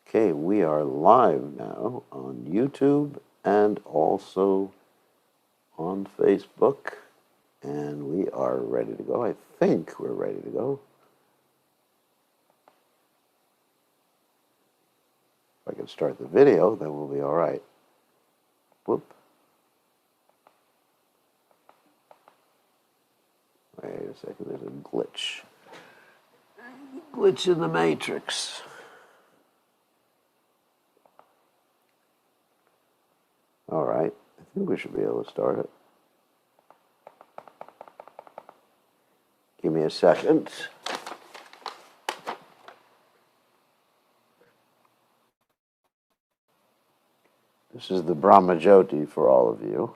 Okay, we are live now on YouTube and also on Facebook, and we are ready to go. I think we're ready to go. If I can start the video, then we'll be all right. Whoop. Wait a second, there's a glitch. Glitch in the matrix. All right, I think we should be able to start it. Give me a second. This is the Brahma Jyoti for all of you.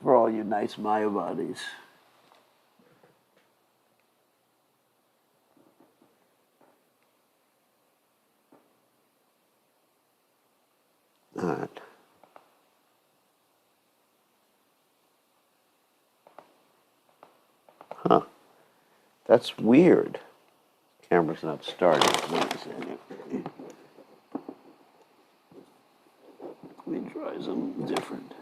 For all you nice Mayavadis. All right. Huh. That's weird. Camera's not starting. Wait a second. Let me try something different.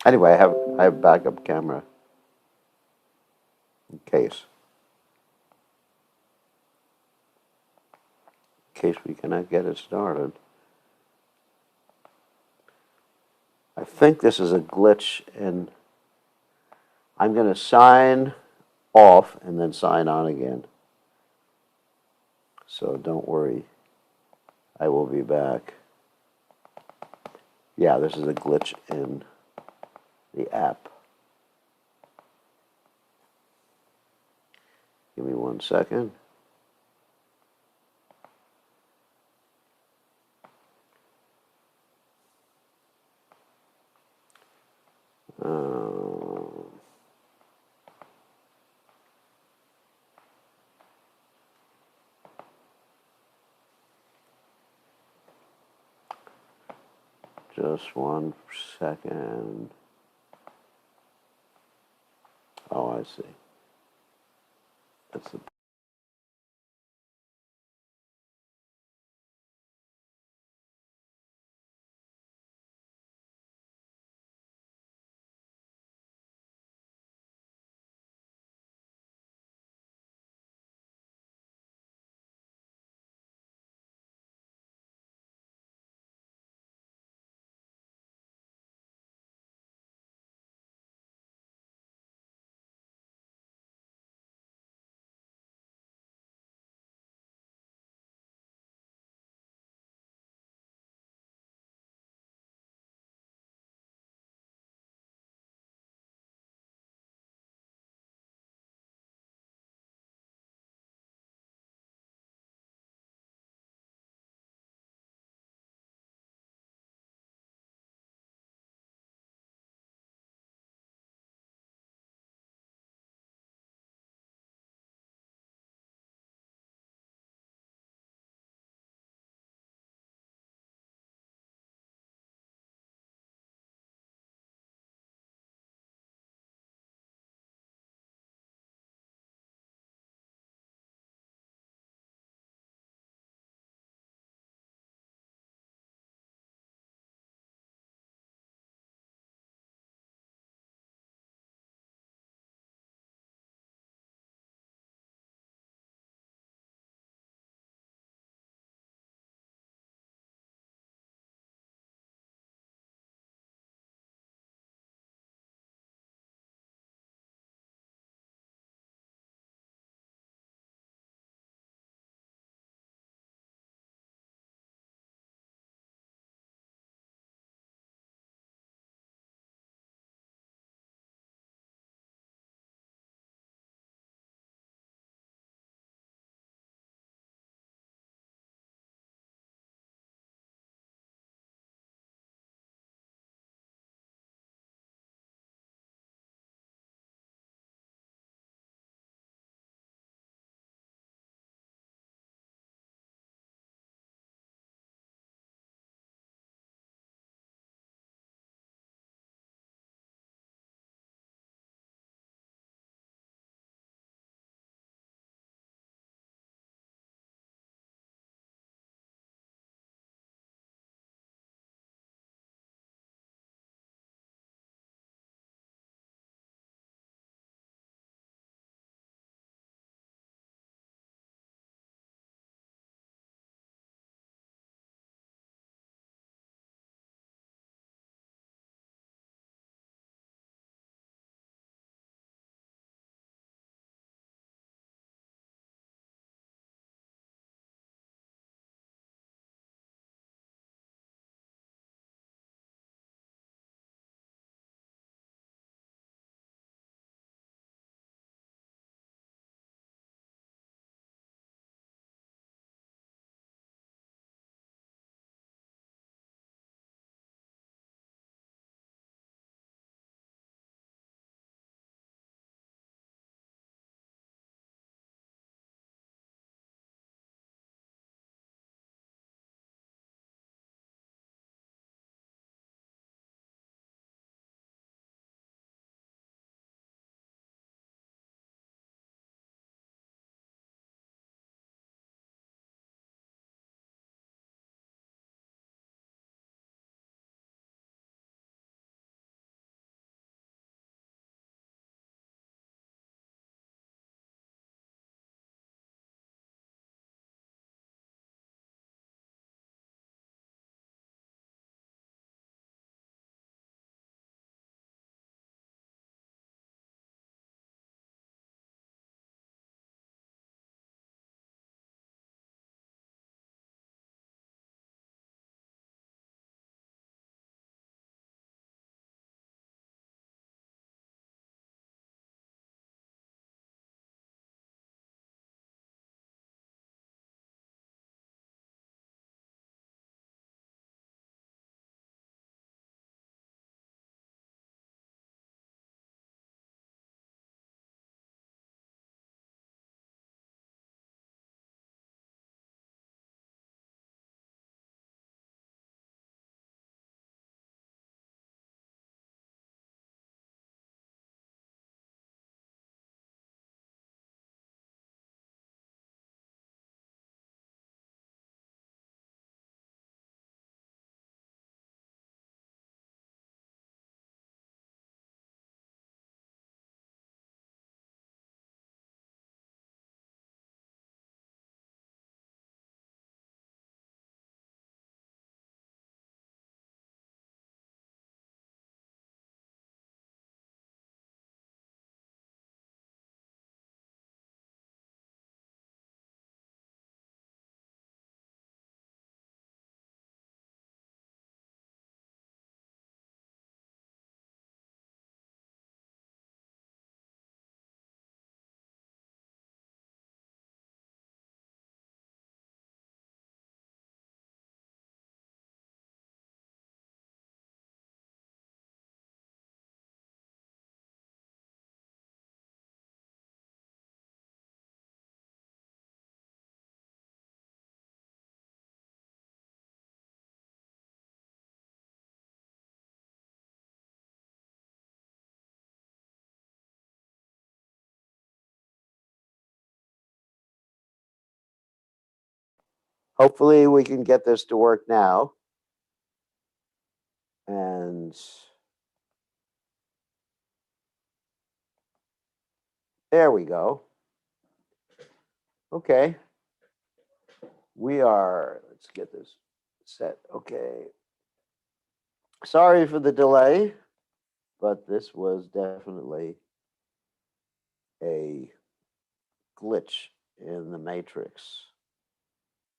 Anyway, I have backup camera in case we cannot get it started. I think this is a glitch in. I'm going to sign off and then sign on again. So don't worry. I will be back. Yeah, this is a glitch in the app. Give me 1 second. Just 1 second. Oh, I see. That's the Hopefully we can get this to work now. And there we go. Okay. Let's get this set. Okay. Sorry for the delay, but this was definitely a glitch in the matrix.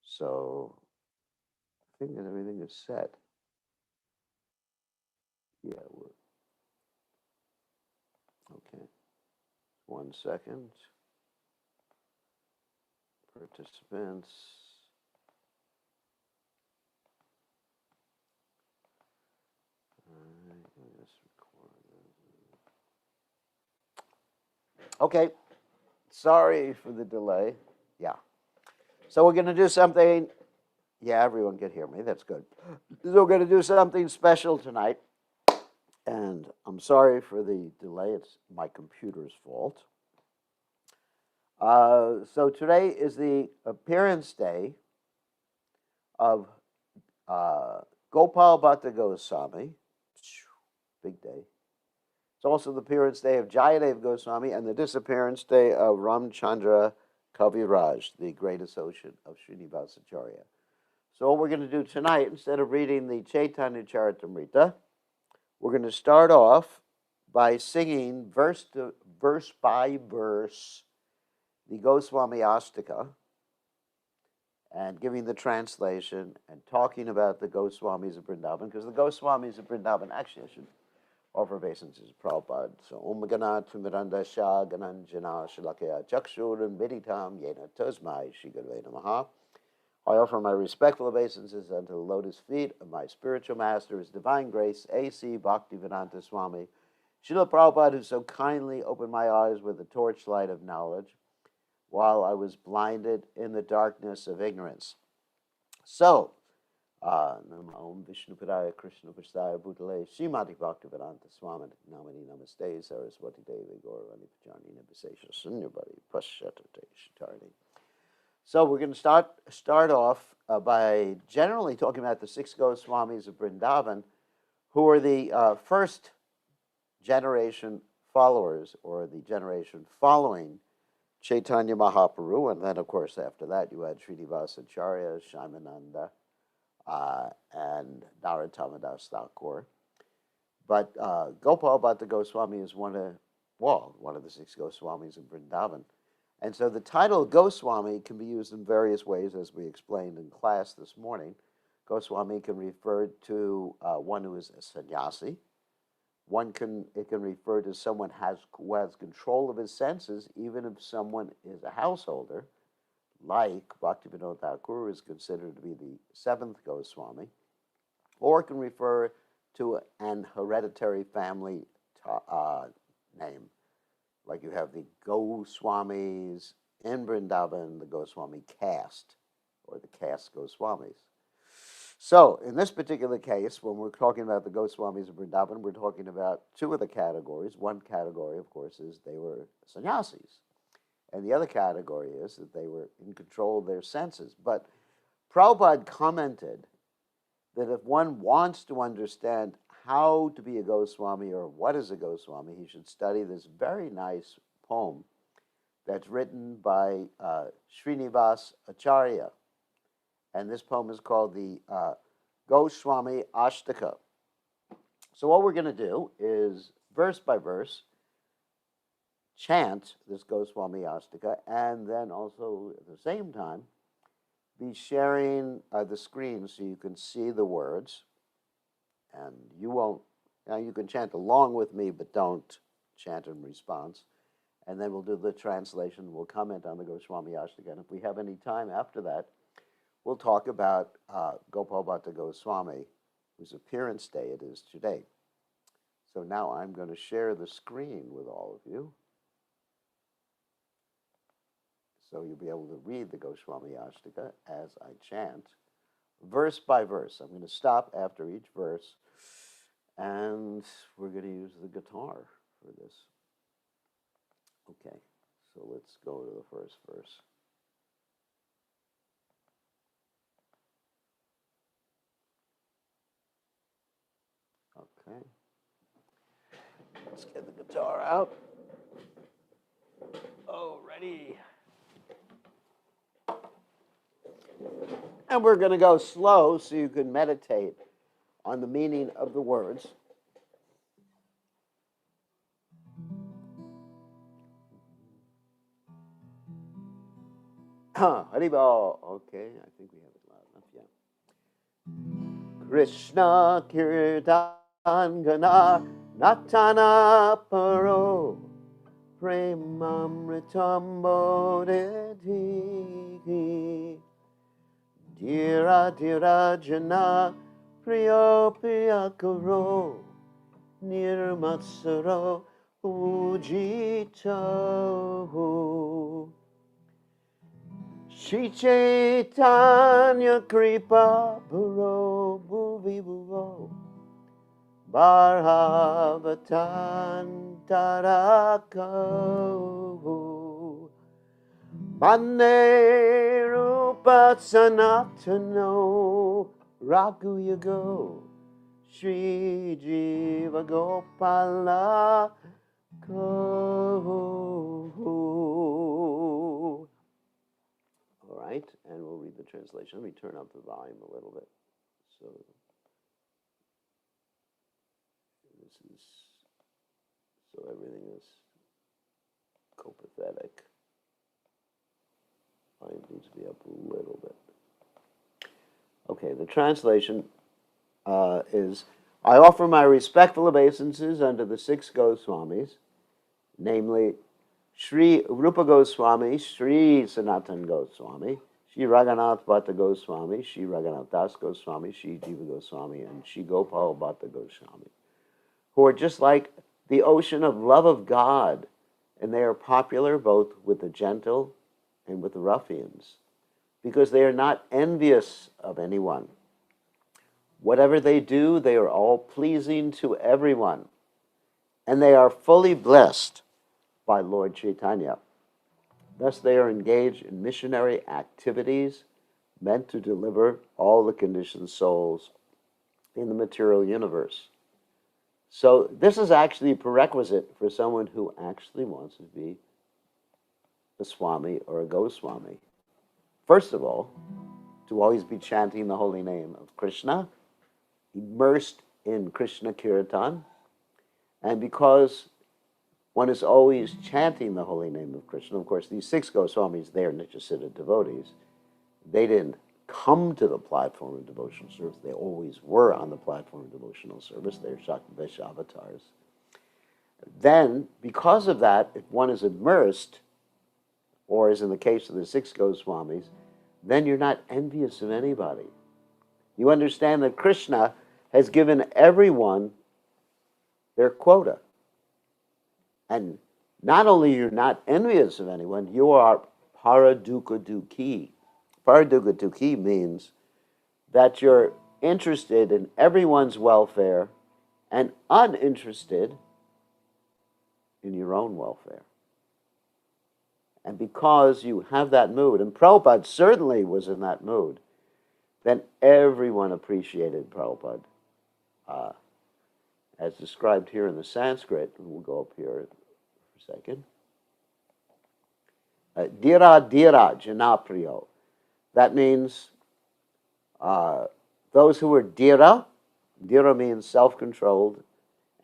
So I think that everything is set. Yeah, okay. 1 second. Participants. Okay. Sorry for the delay. Yeah. So we're going to do something. Yeah, everyone can hear me. That's good. So we're going to do something special tonight. And I'm sorry for the delay. It's my computer's fault. So today is the appearance day of Gopal Bhatta Goswami. Big day. It's also the appearance day of Jayadev Goswami and the disappearance day of Ramchandra Kaviraj, the great associate of Srinivasacharya. So what we're going to do tonight, instead of reading the Chaitanya Charitamrita, we're going to start off by singing verse by verse the Goswami Ashtaka and giving the translation and talking about the Goswamis of Vrindavan, because the Goswamis of Vrindavan, actually I should offer obeisances to Prabhupada. So, Om Gana Tumiranda Shah Gananjana Shalakya Chakshur and Viditam Yena Tasmai Shri Gurve Namaha. I offer my respectful obeisances unto the lotus feet of my spiritual master, His Divine Grace, A.C. Bhaktivedanta Swami, Srila Prabhupada, who so kindly opened my eyes with the torchlight of knowledge while I was blinded in the darkness of ignorance. So, Nama Om Vishnu Padaya Krishna Prasthaya Bhutale Srimati Bhaktivedanta Swami Namani Namaste Saraswati Devi Gauravani Pajani Nabhisesha Sunyabari Pashatate Shitarni. So we're going to start off by generally talking about the 6 Goswamis of Vrindavan, who are the first generation followers, or the generation following Chaitanya Mahaprabhu, and then of course after that you had Srinivasacharya, Shaimananda, and Narottama Das Thakur. But Gopal Bhatta Goswami is one of the 6 Goswamis in Vrindavan. And so the title Goswami can be used in various ways, as we explained in class this morning. Goswami can refer to one who is a sannyasi. It can refer to someone who has control of his senses, even if someone is a householder, like Bhaktivinoda Thakur is considered to be the 7th Goswami, or it can refer to an hereditary family name. Like you have the Goswamis in Vrindavan, the Goswami caste, or the caste Goswamis. So, in this particular case, when we're talking about the Goswamis of Vrindavan, we're talking about 2 of the categories. One category, of course, is they were sannyasis. And the other category is that they were in control of their senses. But Prabhupada commented that if one wants to understand how to be a Goswami or what is a Goswami, he should study this very nice poem that's written by Srinivas Acharya. And this poem is called the Goswami Ashtaka. So what we're going to do is, verse by verse, chant this Goswami Ashtaka, and then also at the same time be sharing the screen so you can see the words. And you can chant along with me, but don't chant in response. And then we'll do the translation. We'll comment on the Goswami Ashtaka. And if we have any time after that, we'll talk about Gopal Bhatta Goswami, whose appearance day it is today. So now I'm going to share the screen with all of you. So you'll be able to read the Goswami Ashtaka as I chant, verse by verse. I'm going to stop after each verse, and we're going to use the guitar for this. Okay, so let's go to the first verse. Okay. Let's get the guitar out. Oh, ready. And we're going to go slow so you can meditate on the meaning of the words. Haribol. Okay, I think we have it loud enough, yeah. Krishna Kirtan Gana Natana Paro Premamritam Bodhi Dira Dira Jana Priyo Priyakaro Nirmatsaro Ujito Shri Chaitanya Kripa Bhuro Bhuvi Bhuvo Bharhavatan Tarako Bande Rupa Sanatano Raghuyugo Shri Jiva Gopala Ko. All right, and we'll read the translation. Let me turn up the volume a little bit. So this is, so everything is copacetic. Volume needs to be up a little bit. Okay, the translation is, I offer my respectful obeisances unto the 6 Goswamis, namely Sri Rupa Goswami, Sri Sanatan Goswami, Sri Raghunath Bhatta Goswami, Sri Raghunath Das Goswami, Sri Jiva Goswami, and Sri Gopal Bhatta Goswami, who are just like the ocean of love of God, and they are popular both with the gentle and with the ruffians, because they are not envious of anyone. Whatever they do, they are all pleasing to everyone, and they are fully blessed by Lord Chaitanya. Thus they are engaged in missionary activities meant to deliver all the conditioned souls in the material universe. So this is actually a prerequisite for someone who actually wants to be a Swami or a Goswami. First of all, to always be chanting the holy name of Krishna, immersed in Krishna Kirtan, and because one is always chanting the holy name of Krishna. Of course, these 6 Goswamis, they are Nityasiddha devotees. They didn't come to the platform of devotional service. They always were on the platform of devotional service. They're Shakti avatars. Then, because of that, if one is immersed, or as in the case of the 6 Goswamis, then you're not envious of anybody. You understand that Krishna has given everyone their quota. And not only you're not envious of anyone, you are paradukkha dukhi. Paradukkha dukhi means that you're interested in everyone's welfare and uninterested in your own welfare. And because you have that mood, and Prabhupada certainly was in that mood, then everyone appreciated Prabhupada. As described here in the Sanskrit, and we'll go up here for a second. Dira dira janapriyo. That means those who are dira, dira means self-controlled,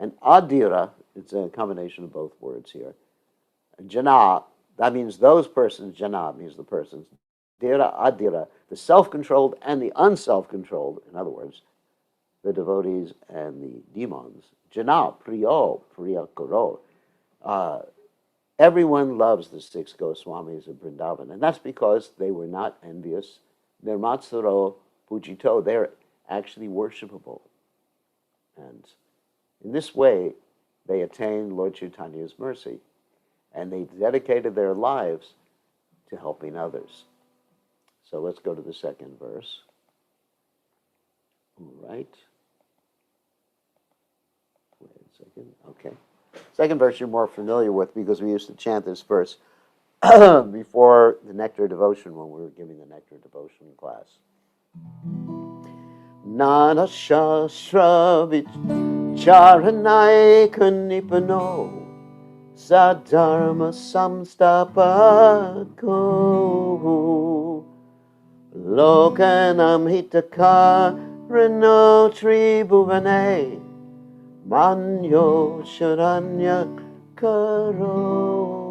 and adira, it's a combination of both words here. Jana, that means those persons, jana means the persons. Dira, adira, the self-controlled and the unself-controlled, in other words, the devotees and the demons. Jana, priyo, priyakaro. Everyone loves the 6 Goswamis of Vrindavan, and that's because they were not envious. Nirmatsaro pujito, they're actually worshipable. And in this way, they attained Lord Chaitanya's mercy, and they dedicated their lives to helping others. So let's go to the second verse. All right. Wait a second. Okay. Second verse you're more familiar with because we used to chant this verse before the Nectar Devotion when we were giving the Nectar Devotion class. Nana Shastra Charanai Kunipano Sadharma Samstapako Lokanam Hitakarano Tribhuvane Manyo Sharanya Karo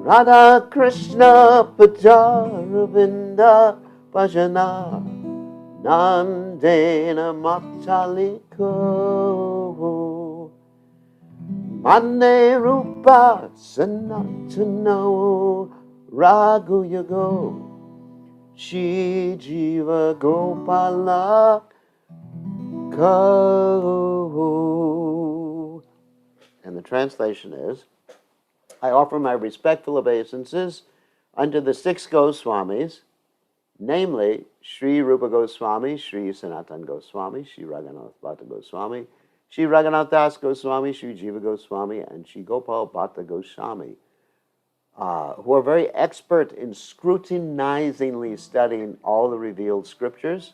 Radha Krishna Pajaravinda Bhajana Nandena Mataliko Mane Rupa Sanatano Ragu Yago Shri Jiva Gopala Ko. And the translation is, I offer my respectful obeisances unto the six Goswamis, namely Sri Rupa Goswami, Sri Sanatan Goswami, Sri Raghunath Bhatta Goswami, Sri Raghunath Das Goswami, Sri Jiva Goswami, and Sri Gopal Bhatta Goswami, who are very expert in scrutinizingly studying all the revealed scriptures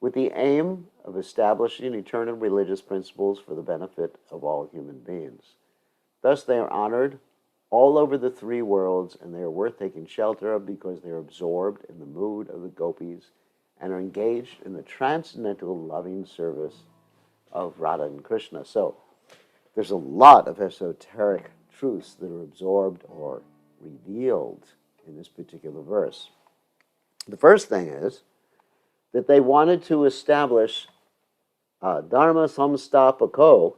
with the aim of establishing eternal religious principles for the benefit of all human beings. Thus they are honored all over the three worlds, and they are worth taking shelter of because they are absorbed in the mood of the gopis and are engaged in the transcendental loving service of Radha and Krishna. So there's a lot of esoteric truths that are absorbed or revealed in this particular verse. The first thing is that they wanted to establish Dharma Samstapako,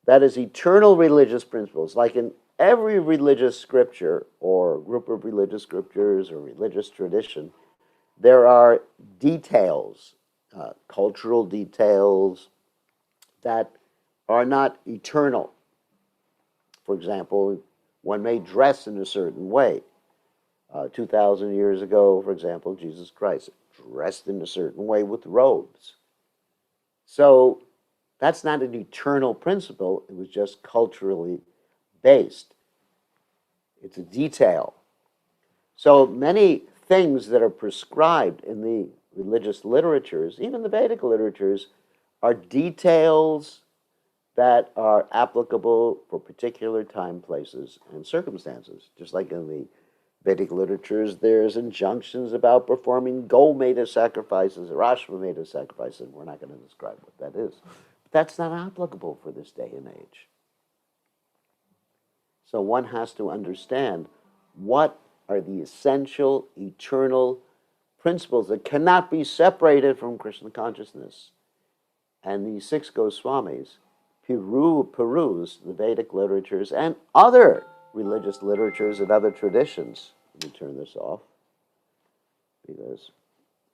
that is eternal religious principles. Like in every religious scripture or group of religious scriptures or religious tradition, there are details, cultural details that are not eternal. For example, one may dress in a certain way. 2,000 years ago, for example, Jesus Christ dressed in a certain way with robes. So that's not an eternal principle. It was just culturally based. It's a detail. So many things that are prescribed in the religious literatures, even the Vedic literatures, are details that are applicable for particular time, places, and circumstances. Just like in the Vedic literatures, there's injunctions about performing Gometa sacrifices or Ashwamedha sacrifices. We're not going to describe what that is. But that's not applicable for this day and age. So one has to understand what are the essential, eternal principles that cannot be separated from Krishna consciousness. And these six Goswamis peruse the Vedic literatures and other religious literatures and other traditions. Let me turn this off because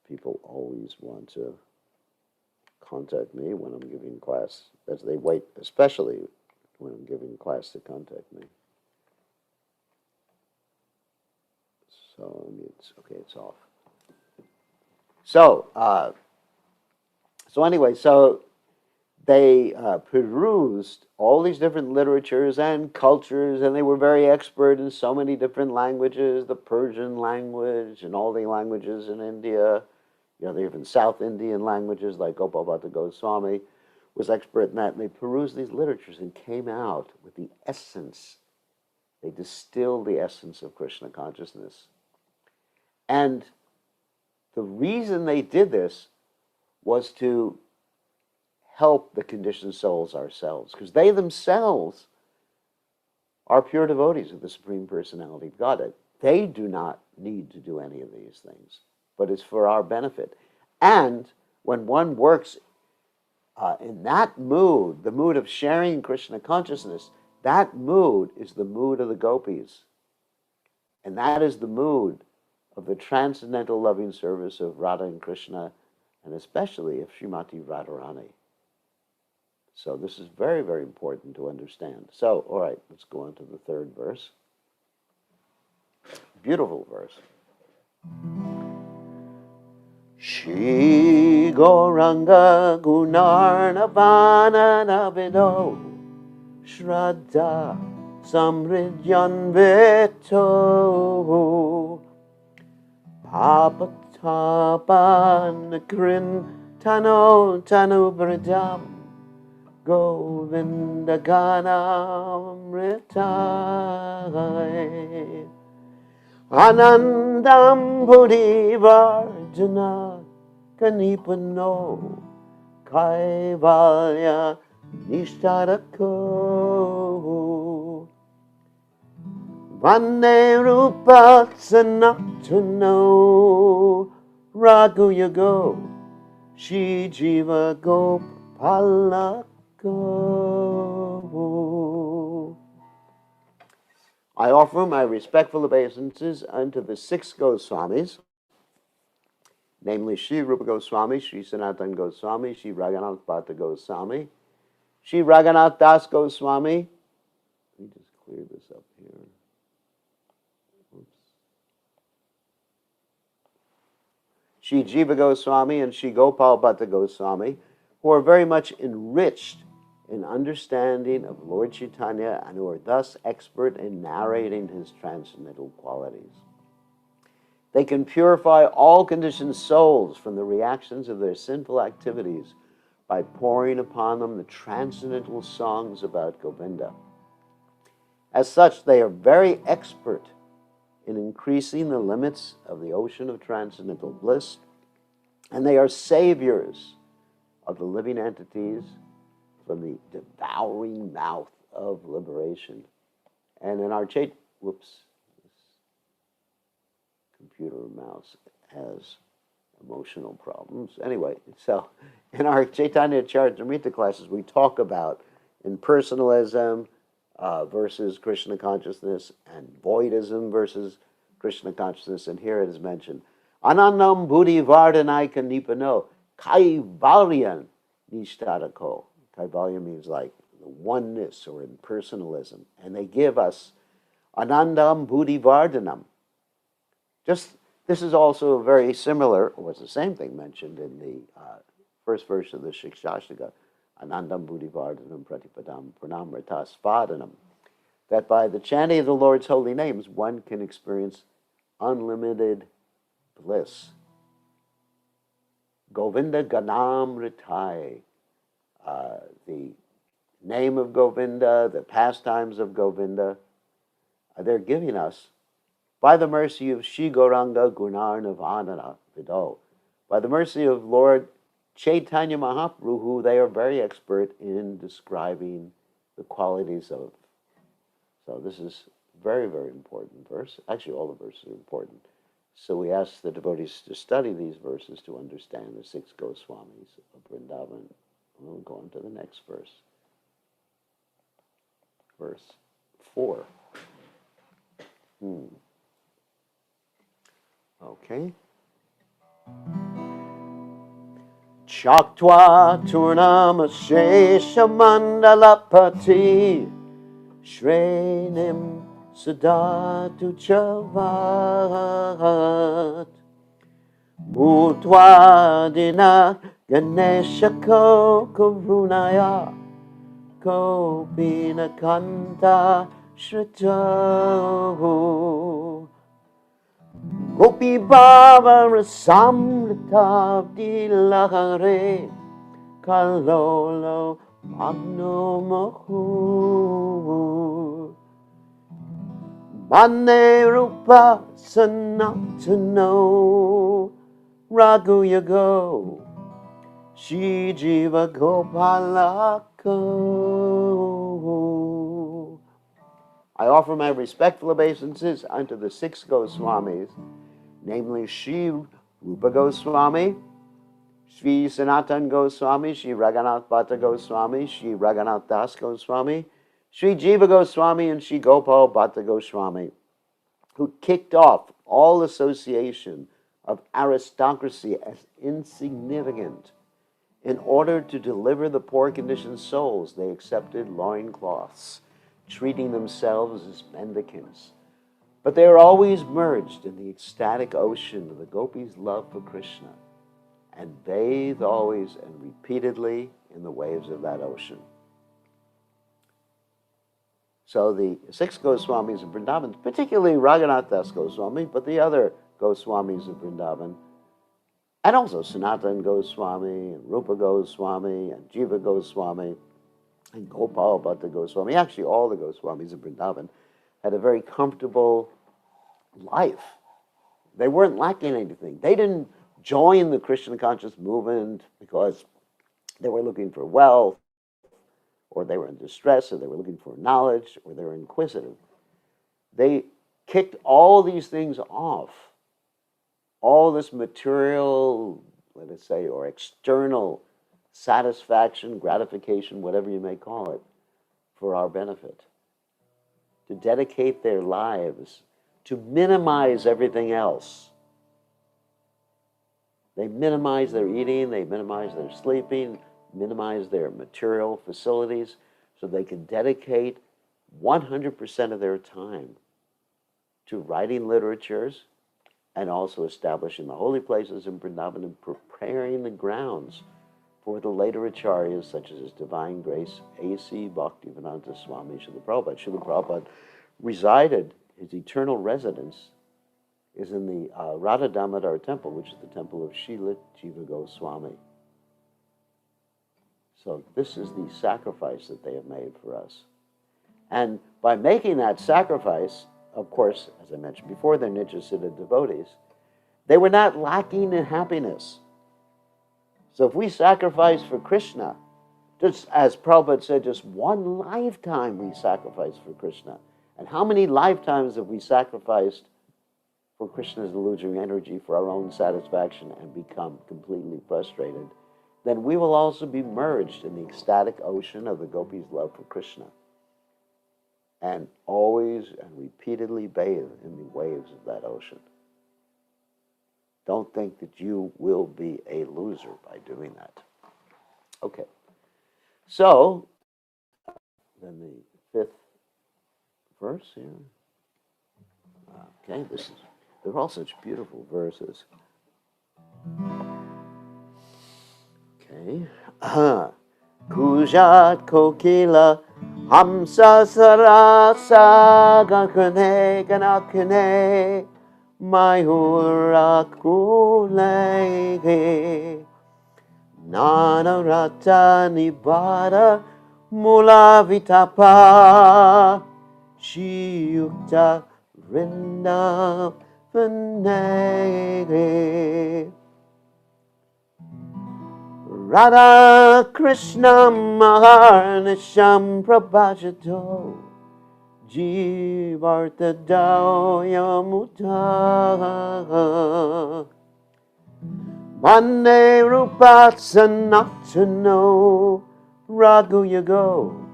people always want to contact me when I'm giving class, as they wait, especially when I'm giving class, to contact me. So it's okay, it's off. So anyway, so they perused all these different literatures and cultures, and they were very expert in so many different languages, the Persian language and all the languages in India. You know, the even South Indian languages, like Gopal Bhatta Goswami was expert in that. And they perused these literatures and came out with the essence. They distilled the essence of Krishna consciousness. And the reason they did this was to help the conditioned souls ourselves, because they themselves are pure devotees of the Supreme Personality of Godhead. They do not need to do any of these things, but it's for our benefit. And when one works in that mood, the mood of sharing Krishna consciousness, that mood is the mood of the gopis. And that is the mood of the transcendental loving service of Radha and Krishna, and especially of Srimati Radharani. So this is very, very important to understand. So, all right, let's go on to the third verse. Beautiful verse. Shri Gauranga Gunarnavana Navido Shraddha Samridyanveto Papatapan Krin Tano Tanu Bradam Govinda Ganamritai Anandam Buddhivardhana Kanipano Kaivalya Nishtarako Vande Rupa Sanatano Raghu Yago Shri Jiva Gopalako. I offer my respectful obeisances unto the six Goswamis, namely Shri Rupa Goswami, Shri Sanatan Goswami, Shri Raghunath Bhatta Goswami, Shri Raghunath Das Goswami. Let me just clear this up here. Oops. Shri Jiva Goswami and Shri Gopal Bhatta Goswami, who are very much enriched in understanding of Lord Chaitanya and who are thus expert in narrating his transcendental qualities. They can purify all conditioned souls from the reactions of their sinful activities by pouring upon them the transcendental songs about Govinda. As such, they are very expert in increasing the limits of the ocean of transcendental bliss, and they are saviors of the living entities from the devouring mouth of liberation. And in our whoops, this computer mouse has emotional problems. Anyway, so in our Chaitanya Charitamrita classes, we talk about impersonalism versus Krishna consciousness and voidism versus Krishna consciousness. And here it is mentioned, Anandam Buddhi Vardanaika Nipano Kaivalyan Nishtarako. Kaivalya means like the oneness or impersonalism. And they give us Anandam Buddhi Vardhanam. This is also very similar, or it's the same thing mentioned in the first verse of the Shikshashtaka, Anandam Buddhi Vardhanam Pratipadam Pranamrita Svadanam, that by the chanting of the Lord's holy names, one can experience unlimited bliss. Govinda Ganamritai, the name of Govinda, the pastimes of Govinda, they're giving us by the mercy of Shri Gauranga Gunarnavadana Vido, by the mercy of Lord Chaitanya Mahaprabhu, who they are very expert in describing the qualities of. So this is very, very important verse. Actually, all the verses are important. So we ask the devotees to study these verses to understand the six Goswamis of Vrindavan. We'll go on to the next verse. Verse 4. Okay. Chaktva Turnama Shesha Mandalapati Shrenim Sadatu Chavat Bhutva Ganesha Karunaya Kopina Kanta Shrito Gopi Baba Rasamrita Dilahare Kalolo Magno Mahu Mane Rupa Sanatano Raghu Yago Shri Jiva Gopalako. I offer my respectful obeisances unto the six Goswamis, namely Shri Rupa Goswami, Shri Sanatan Goswami, Shri Raghunath Bhatta Goswami, Shri Raghunath Das Goswami, Shri Jiva Goswami, and Shri Gopal Bhatta Goswami, who kicked off all association of aristocracy as insignificant. In order to deliver the poor conditioned souls, they accepted loincloths, treating themselves as mendicants. But they are always merged in the ecstatic ocean of the gopis' love for Krishna, and bathe always and repeatedly in the waves of that ocean. So the six Goswamis of Vrindavan, particularly Raghunath Das Goswami, but the other Goswamis of Vrindavan, And also Sanatana Goswami, and Rupa Goswami, and Jiva Goswami, and Gopal Bhatta Goswami. Actually, all the Goswamis in Vrindavan had a very comfortable life. They weren't lacking anything. They didn't join the Krishna conscious movement because they were looking for wealth, or they were in distress, or they were looking for knowledge, or they were inquisitive. They kicked all these things off. All this material, let us say, or external satisfaction, gratification, whatever you may call it, for our benefit. To dedicate their lives to minimize everything else. They minimize their eating, they minimize their sleeping, minimize their material facilities, so they can dedicate 100% of their time to writing literatures and also establishing the holy places in Vrindavan and preparing the grounds for the later acharyas such as His Divine Grace A.C. Bhaktivedanta Swami Srila Prabhupada. Srila Prabhupada resided, his eternal residence is in the Radha Damodar temple, which is the temple of Srila Jiva Goswami. So this is the sacrifice that they have made for us. And by making that sacrifice, of course, as I mentioned before, they're Nitya-Siddha devotees. They were not lacking in happiness. So if we sacrifice for Krishna, just as Prabhupada said, just one lifetime we sacrifice for Krishna. And how many lifetimes have we sacrificed for Krishna's illusory energy for our own satisfaction and become completely frustrated? Then we will also be merged in the ecstatic ocean of the gopis' love for Krishna, and always and repeatedly bathe in the waves of that ocean. Don't think that you will be a loser by doing that. Okay. So, then the fifth verse here. Okay, they're all such beautiful verses. Okay. Kujat kokila hamsa sarasa gakane ganakane mayura kulege nanarata nibara mula vitapa shiyukta Vrindavanege. Radha Krishna Maharnisham Prabhajato Jivarta Yamuta Mane Rupa Sanatano Raghu Yago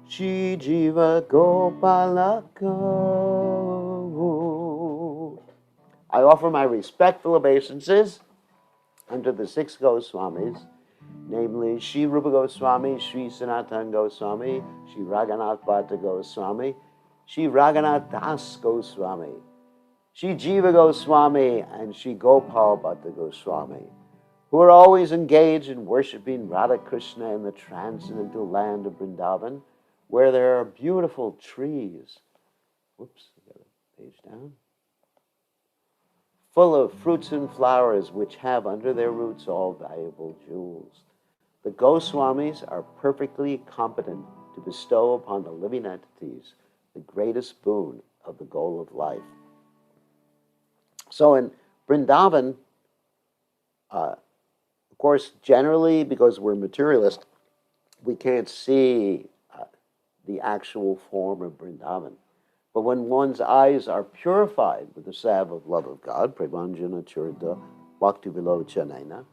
Shi Jiva Gopalako. I offer my respectful obeisances unto the six Goswamis, namely Sri Rupa Goswami, Sri Sanatana Goswami, Sri Raghunath Bhatta Goswami, Sri Raghunath Das Goswami, Sri Jiva Goswami, and Sri Gopal Bhatta Goswami, who are always engaged in worshiping Radha Krishna in the transcendental land of Vrindavan, where there are beautiful trees. Whoops, I got a page down. Full of fruits and flowers, which have under their roots all valuable jewels. The Goswamis are perfectly competent to bestow upon the living entities the greatest boon of the goal of life. So in Vrindavan, of course, generally, because we're materialist, we can't see the actual form of Vrindavan. But when one's eyes are purified with the salve of love of God, Prevanjana Churda Bhakti Vilochanena,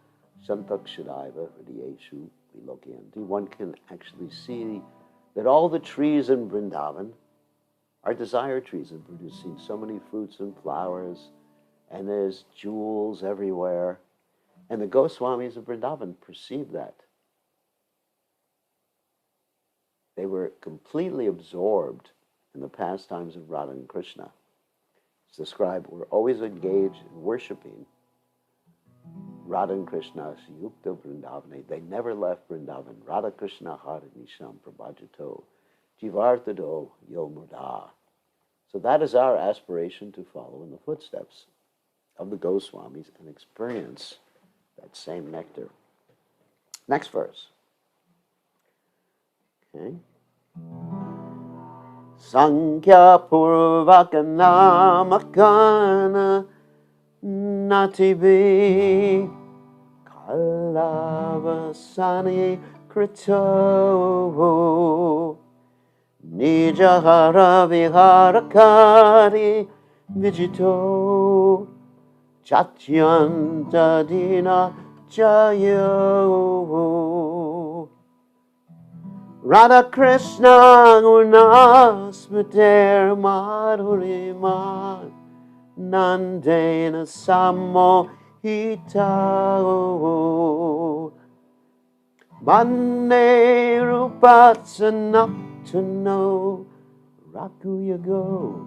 Santakshiraiva Hridiyeshu Vilokyanti, one can actually see that all the trees in Vrindavan are desire trees and producing so many fruits and flowers, and there's jewels everywhere. And the Goswamis of Vrindavan perceived that. They were completely absorbed in the pastimes of Radha and Krishna. It's described, we're always engaged in worshiping Radha and Krishna, Yukta Vrindavane. They never left Vrindavan. Radha Krishna Hara Nisham Prabhajato, Jivartado Yomurda. So that is our aspiration, to follow in the footsteps of the Goswamis and experience that same nectar. Next verse. Okay. Sankhya purvaka namakana nativi kalavasani krito nijahara viharakari vijito chatyanta dina jayo Radha Krishna Gurnasmater Madhuriman Nandena Samo Hita Bande Rupatsanaptano Rakuyago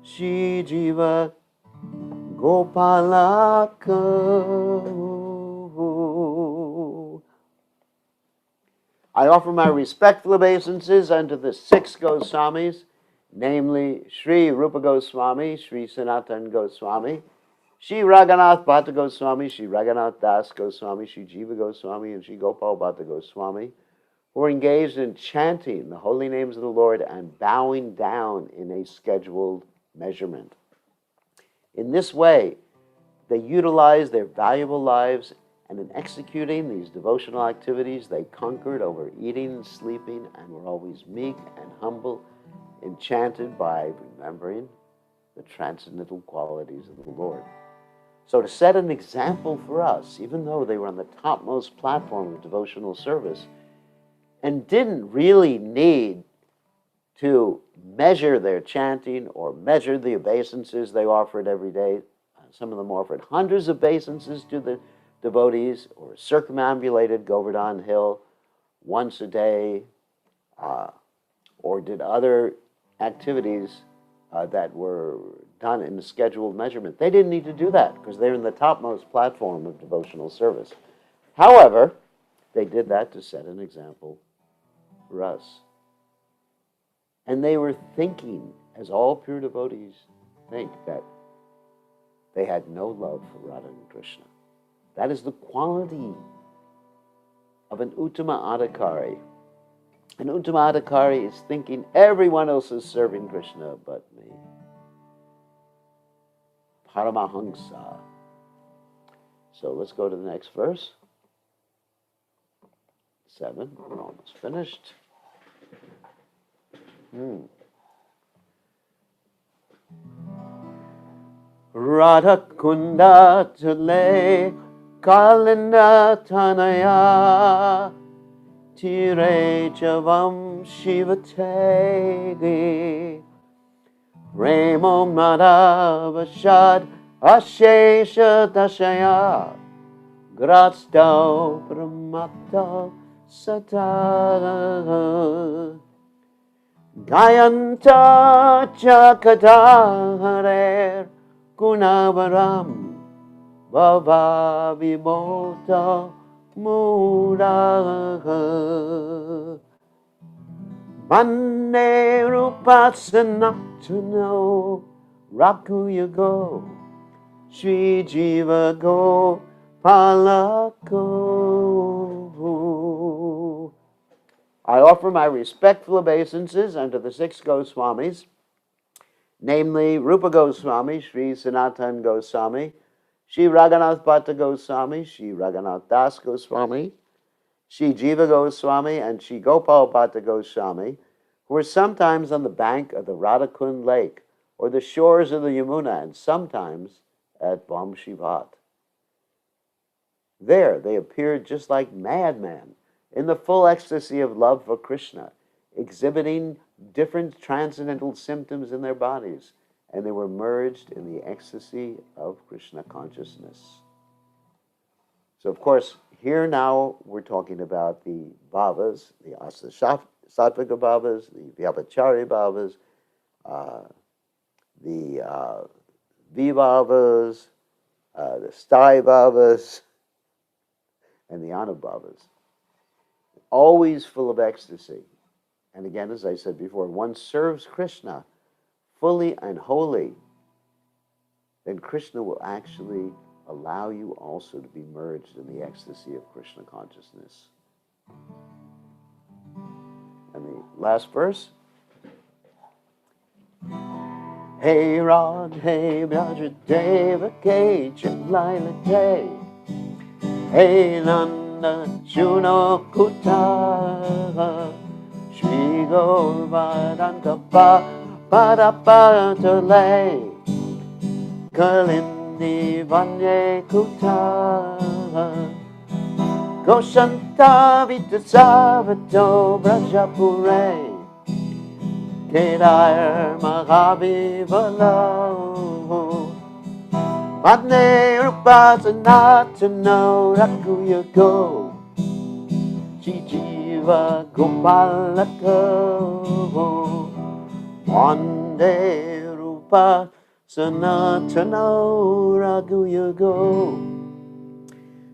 Shri Jiva Gopalaka. I offer my respectful obeisances unto the 6 Goswamis, namely Sri Rupa Goswami, Sri Sanatan Goswami, Sri Raghunath Bhatta Goswami, Sri Raghunath Das Goswami, Sri Jiva Goswami, and Sri Gopal Bhatta Goswami, who are engaged in chanting the holy names of the Lord and bowing down in a scheduled measurement. In this way, they utilize their valuable lives, and in executing these devotional activities, they conquered over eating and sleeping and were always meek and humble, enchanted by remembering the transcendental qualities of the Lord. So to set an example for us, even though they were on the topmost platform of devotional service and didn't really need to measure their chanting or measure the obeisances they offered every day, some of them offered hundreds of obeisances to the devotees or circumambulated Govardhan Hill once a day, or did other activities that were done in a scheduled measurement. They didn't need to do that because they're in the topmost platform of devotional service. However, they did that to set an example for us. And they were thinking, as all pure devotees think, that they had no love for Radha and Krishna. That is the quality of an Uttama Adhikari. An Uttama Adhikari is thinking everyone else is serving Krishna but me. Paramahamsa. So let's go to the next verse. 7. We're almost finished. Radha Kunda Tule Kalinda Tanaya Tire Javam Shivategi Ramo Madhavashad Ashesha Dashaya Gratstau Brahmata Sata Gayanta Chakadaharer Gunavaram Bhava Vibhota Muraha Mane Rupasanaptano Rakuyago Shri Jiva Go Palako. I offer my respectful obeisances unto the 6 Goswamis, namely Rupa Goswami, Sri Sanatan Goswami, Sri Raghunath Bhatta Goswami, Sri Raghunath Das Goswami, Sri Jiva Goswami, and Sri Gopal Bhatta Goswami, who were sometimes on the bank of the Radhakund Lake or the shores of the Yamuna, and sometimes at Vamshivat. There they appeared just like madmen, in the full ecstasy of love for Krishna, exhibiting different transcendental symptoms in their bodies, and they were merged in the ecstasy of Krishna consciousness. So, of course, here now we're talking about the bhavas, the satvika bhavas, the vyabhachari bhavas, the vibhavas, the sthai bhavas, and the anubhavas. Always full of ecstasy. And again, as I said before, one serves Krishna fully and wholly, then Krishna will actually allow you also to be merged in the ecstasy of Krishna consciousness. And the last verse. Hey Rod, hey Brajadeva, K Laila K. Hey Nanda, Shuno Kuta, Shri Govardhana Padapatale, Kalindi Vanye Kuta, Goshanta Vitasavato Brajapure, Kedar Mahavivalahu, Madne Rupasanatano Rakuyago, Chijiva Gopalako, Mande Rupa Sanatano Rakuyago,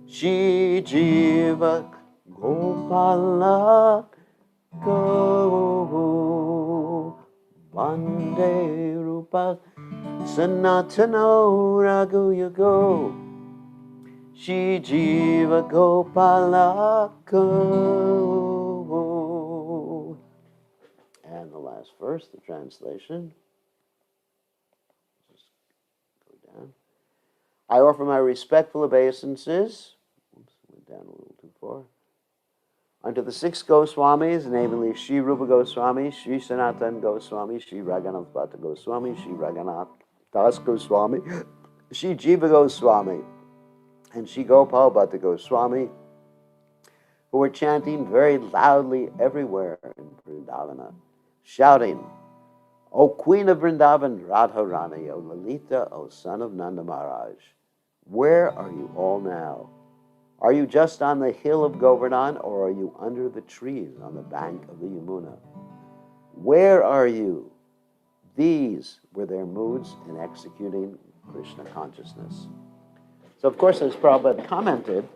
Chijiva Gopalako, Mande Rupa Sanatano Raguyago, Shri Jiva Gopalako. And the last verse, the translation. Just go down. I offer my respectful obeisances. Oops, went down a little too far. Unto the 6 Goswamis, namely Shri Rupa Goswami, Shri Sanatan Goswami, Shri Raghunath Bhatta Goswami, Shri Raghunath Das Goswami, Shri Jiva Goswami, and Shri Gopal Bhatta Goswami, who were chanting very loudly everywhere in Vrindavana, shouting, O Queen of Vrindavan, Radharani, O Lalita, O son of Nanda Maharaj, where are you all now? Are you just on the hill of Govardhan, or are you under the trees on the bank of the Yamuna? Where are you? These were their moods in executing Krishna consciousness. So, of course, as Prabhupada commented,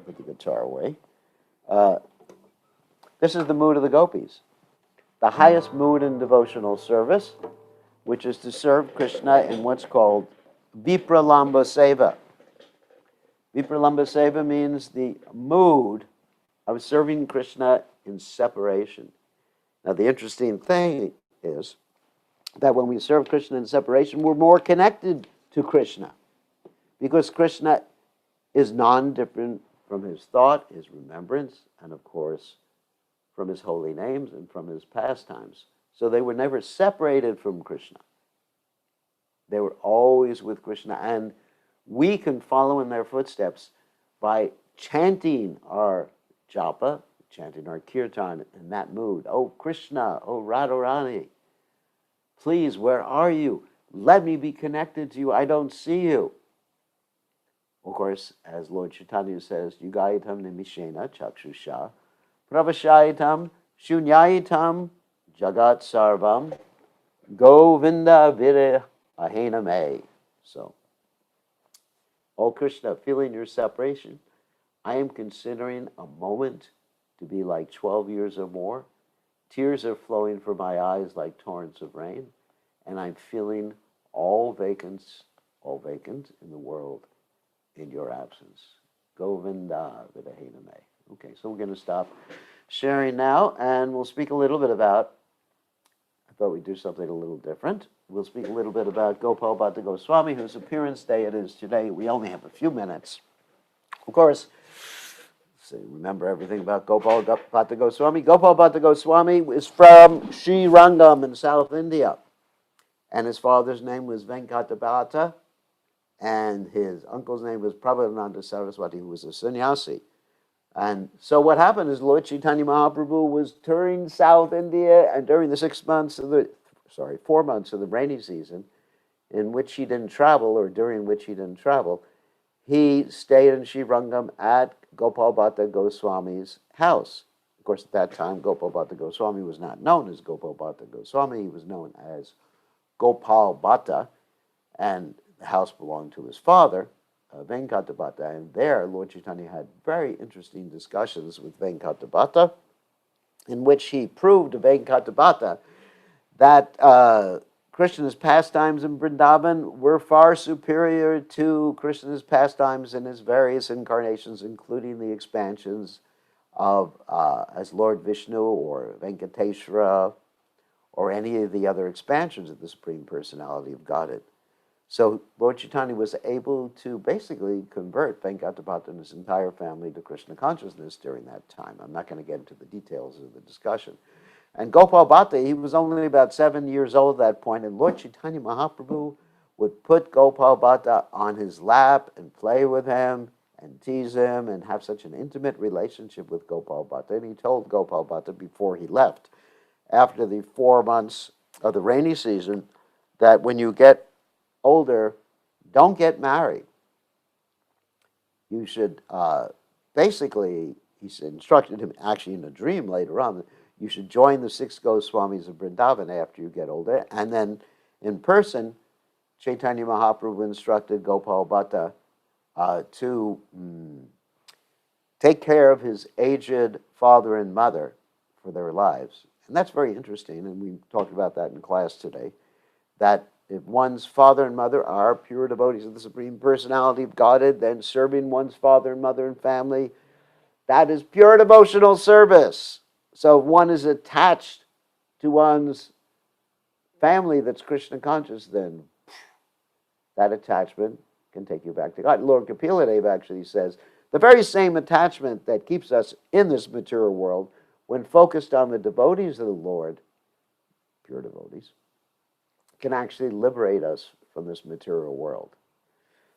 put the guitar away, this is the mood of the gopis. The highest mood in devotional service, which is to serve Krishna in what's called Vipralamba Seva. Vipralamba Seva means the mood of serving Krishna in separation. Now, the interesting thing is that when we serve Krishna in separation, we're more connected to Krishna, because Krishna is non-different from his thought, his remembrance, and of course, from his holy names and from his pastimes. So they were never separated from Krishna. They were always with Krishna, and we can follow in their footsteps by chanting our japa, chanting our kirtan in that mood. Oh Krishna, oh Radharani, please, where are you? Let me be connected to you. I don't see you. Of course, as Lord Chaitanya says, Yugayitam nimishena chakshusha, pravashayitam shunyayitam jagat sarvam govinda vire ahena me. So, oh Krishna, feeling your separation, I am considering a moment to be like 12 years or more. Tears are flowing from my eyes like torrents of rain, and I'm feeling all vacant in the world in your absence. Govinda vidahena me. Okay, so we're going to stop sharing now, and we'll speak a little bit about, I thought we'd do something a little different. We'll speak a little bit about Gopal Bhatta Goswami, whose appearance day it is today. We only have a few minutes. Of course, so remember everything about Gopal Bhatta Goswami. Gopal Bhatta Goswami is from Sri Rangam in South India. And his father's name was Venkata Bhatta. And his uncle's name was Prabhupada Saraswati, who was a sannyasi. And so what happened is Lord Chaitanya Mahaprabhu was touring South India, and during the 4 months of the rainy season, in which he didn't travel, or during which he didn't travel, he stayed in Sri Rangam at Gopal Bhatta Goswami's house. Of course, at that time, Gopal Bhatta Goswami was not known as Gopal Bhatta Goswami. He was known as Gopal Bhatta, and the house belonged to his father, Venkata Bhatta. And there, Lord Chaitanya had very interesting discussions with Venkata Bhatta, in which he proved to Venkata Bhatta that Krishna's pastimes in Vrindavan were far superior to Krishna's pastimes in his various incarnations, including the expansions of as Lord Vishnu or Venkateshwara or any of the other expansions of the Supreme Personality of Godhead. So Lord Chaitanya was able to basically convert Venkatapata and his entire family to Krishna consciousness during that time. I'm not going to get into the details of the discussion. And Gopal Bhatta, he was only about 7 years old at that point, and Lord Chaitanya Mahaprabhu would put Gopal Bhatta on his lap and play with him and tease him and have such an intimate relationship with Gopal Bhatta. And he told Gopal Bhatta before he left, after the 4 months of the rainy season, that when you get older, don't get married. You should basically, he instructed him actually in a dream later on, you should join the 6 Goswamis of Vrindavan after you get older. And then in person, Chaitanya Mahaprabhu instructed Gopal Bhatta to take care of his aged father and mother for their lives. And that's very interesting, and we talked about that in class today, that if one's father and mother are pure devotees of the Supreme Personality of Godhead, then serving one's father and mother and family, that is pure devotional service. So if one is attached to one's family that's Krishna conscious, then that attachment can take you back to God. Lord Kapila actually says, the very same attachment that keeps us in this material world, when focused on the devotees of the Lord, pure devotees, can actually liberate us from this material world.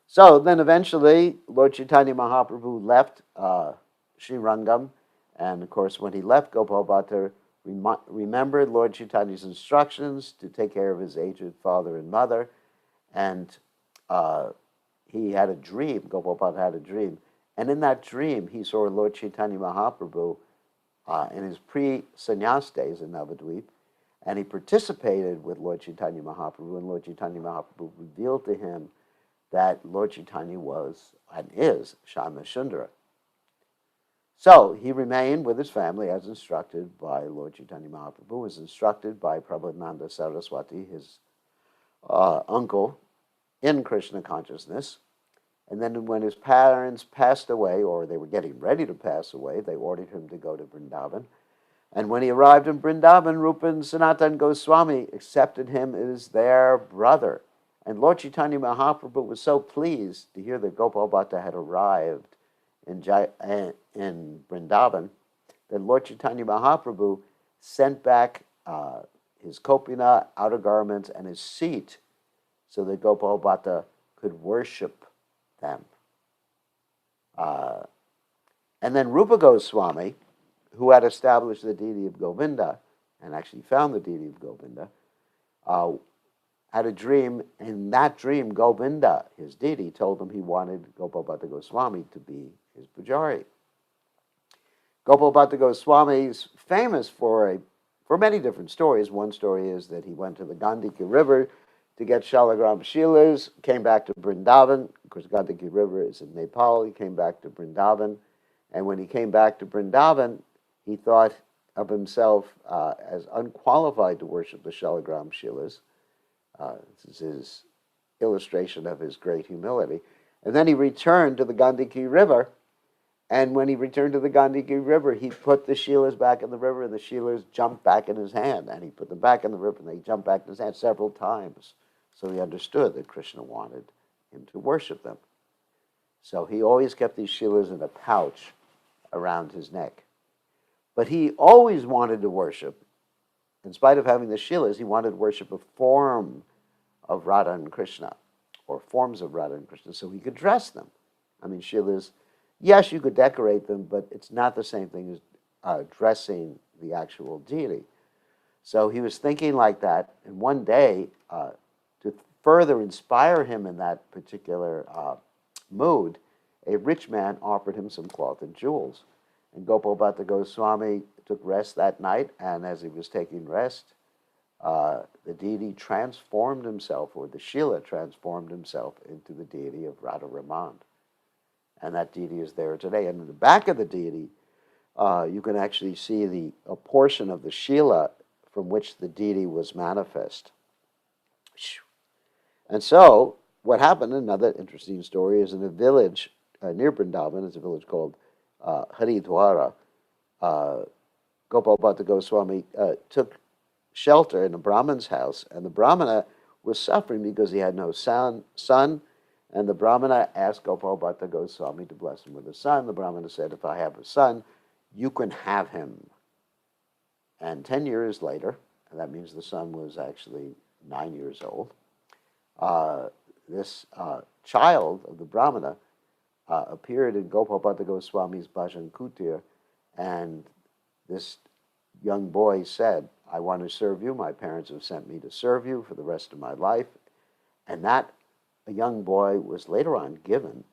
So then eventually, Lord Chaitanya Mahaprabhu left Srirangam, and of course when he left, Gopal Bhatta remembered Lord Chaitanya's instructions to take care of his aged father and mother, and he had a dream, Gopal Bhatta had a dream, and in that dream he saw Lord Chaitanya Mahaprabhu in his pre-sannyas days in Navadvip, and he participated with Lord Chaitanya Mahaprabhu, and Lord Chaitanya Mahaprabhu revealed to him that Lord Chaitanya was and is Shyama Sundara. So he remained with his family as instructed by Lord Chaitanya Mahaprabhu, was instructed by Prabhupada Saraswati, his uncle, in Krishna consciousness. And then when his parents passed away, or they were getting ready to pass away, they ordered him to go to Vrindavan. And when he arrived in Vrindavan, Rupa and Sanatan Goswami accepted him as their brother. And Lord Chaitanya Mahaprabhu was so pleased to hear that Gopal Bhatta had arrived in Vrindavan that Lord Chaitanya Mahaprabhu sent back his kopina, outer garments, and his seat so that Gopal Bhatta could worship them. And then Rupa Goswami, who had established the deity of Govinda, and actually found the deity of Govinda, had a dream. In that dream, Govinda, his deity, told him he wanted Gopal Bhatta Goswami to be his pujari. Gopal Bhatta Goswami is famous for many different stories. One story is that he went to the Gandaki River to get Shalagram Shilas, came back to Vrindavan. Of course, Gandaki River is in Nepal. He came back to Vrindavan. And when he came back to Vrindavan, he thought of himself as unqualified to worship the Shalagram Shilas. This is his illustration of his great humility. And then he returned to the Gandaki River. And when he returned to the Gandaki River, he put the Shilas back in the river, and the Shilas jumped back in his hand. And he put them back in the river, and they jumped back in his hand several times. So he understood that Krishna wanted him to worship them. So he always kept these Shilas in a pouch around his neck. But he always wanted to worship. In spite of having the Shilas, he wanted to worship a form of Radha and Krishna, or forms of Radha and Krishna, so he could dress them. I mean, Shilas, yes, you could decorate them, but it's not the same thing as dressing the actual deity. So he was thinking like that, and one day, to further inspire him in that particular mood, a rich man offered him some cloth and jewels. And Gopal Bhatta Goswami took rest that night, and as he was taking rest, the deity transformed himself, or the Shila transformed himself into the deity of Radha Raman. And that deity is there today. And in the back of the deity, you can actually see a portion of the Shila from which the deity was manifest. And so, what happened, another interesting story, is in a village near Vrindavan, it's a village called Haridwara. uh, Gopal Bhatta Goswami took shelter in a Brahman's house, and the Brahmana was suffering because he had no son, and the Brahmana asked Gopal Bhatta Goswami to bless him with a son. The Brahmana said, if I have a son, you can have him. And 10 years later, and that means the son was actually 9 years old, this child of the Brahmana appeared in Gopal Bhatta Goswami's Bhajan Kutir, and this young boy said, I want to serve you. My parents have sent me to serve you for the rest of my life. And that a young boy was later on given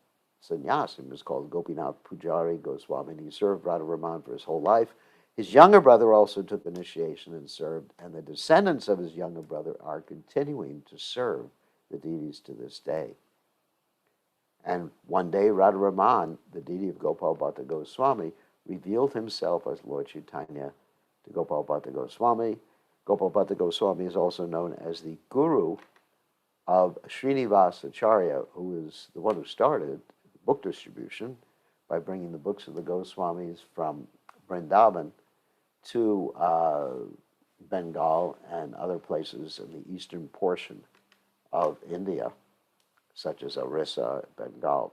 sannyas. He was called Gopinath Pujari Goswami, and he served Radharaman for his whole life. His younger brother also took initiation and served, and the descendants of his younger brother are continuing to serve the deities to this day. And one day, Radharaman, the deity of Gopal Bhatta Goswami, revealed himself as Lord Chaitanya to Gopal Bhatta Goswami. Gopal Bhatta Goswami is also known as the guru of Srinivas Acharya, who is the one who started book distribution by bringing the books of the Goswamis from Vrindavan to Bengal and other places in the eastern portion of India, such as Orissa, Bengal.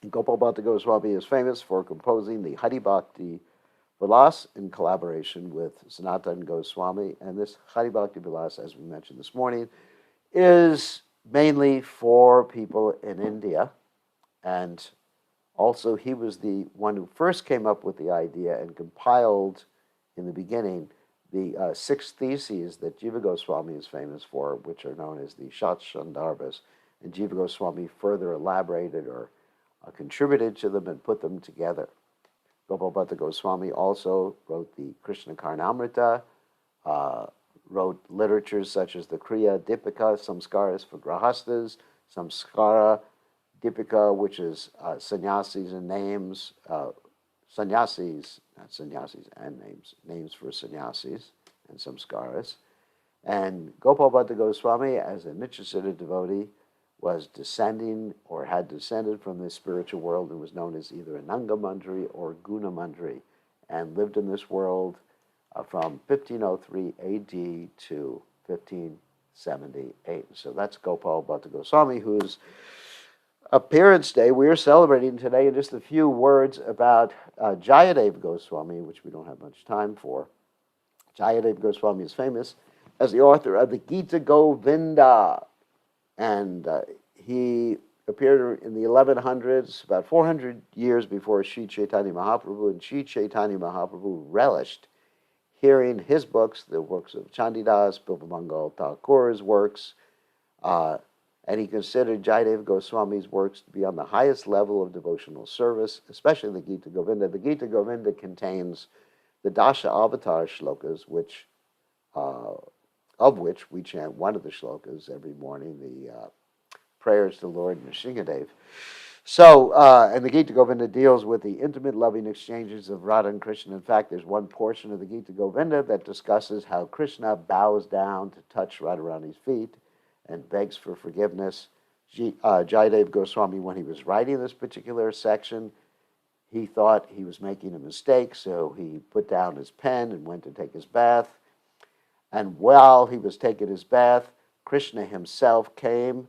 And Gopal Bhatta Goswami is famous for composing the Hari Bhakti Vilas in collaboration with Sanatan Goswami. And this Hari Bhakti Vilas, as we mentioned this morning, is mainly for people in India. And also, he was the one who first came up with the idea and compiled, in the beginning, the 6 theses that Jiva Goswami is famous for, which are known as the Shat Shandarbhas. And Jiva Goswami further elaborated or contributed to them and put them together. Gopal Bhatta Goswami also wrote the Krishna Karnamrita, wrote literatures such as the Kriya Dipika, Samskaras for Grahastas, Samskara Dipika, which is sannyasis and names, sannyasis, not sannyasis and names, names for sannyasis and samskaras. And Gopal Bhatta Goswami, as a Nityasiddha devotee, was descending or had descended from this spiritual world and was known as either Ananga Mandri or Guna Mandri, and lived in this world from 1503 AD to 1578. So that's Gopal Bhatta Goswami, whose appearance day we are celebrating today. In just a few words about Jayadev Goswami, which we don't have much time for. Jayadev Goswami is famous as the author of the Gita Govinda, and he appeared in the 1100s, about 400 years before Sri Chaitanya Mahaprabhu, and Sri Chaitanya Mahaprabhu relished hearing his books, the works of Chandidas, Bilvamangal Thakur's works, and he considered Jayadev Goswami's works to be on the highest level of devotional service, especially the Gita Govinda. The Gita Govinda contains the Dasha Avatar shlokas, which of which we chant one of the shlokas every morning, the prayers to Lord Nrsingadev. So, and the Gita Govinda deals with the intimate loving exchanges of Radha and Krishna. In fact, there's one portion of the Gita Govinda that discusses how Krishna bows down to touch Radharani's feet and begs for forgiveness. Jayadev Goswami, when he was writing this particular section, he thought he was making a mistake, so he put down his pen and went to take his bath. And while he was taking his bath, Krishna himself came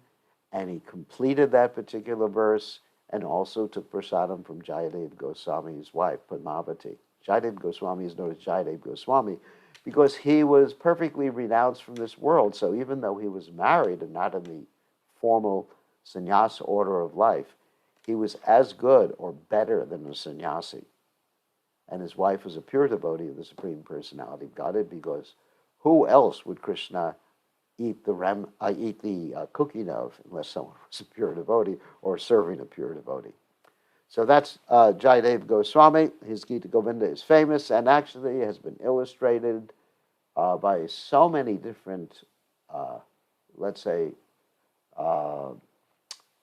and he completed that particular verse and also took prasadam from Jayadev Goswami's wife, Padmavati. Jayadev Goswami is known as Jayadev Goswami because he was perfectly renounced from this world. So even though he was married and not in the formal sannyasa order of life, he was as good or better than a sannyasi. And his wife was a pure devotee of the Supreme Personality of Godhead, because who else would Krishna eat the cooking of unless someone was a pure devotee or serving a pure devotee? So that's Jayadev Goswami. His Gita Govinda is famous and actually has been illustrated by so many different, let's say,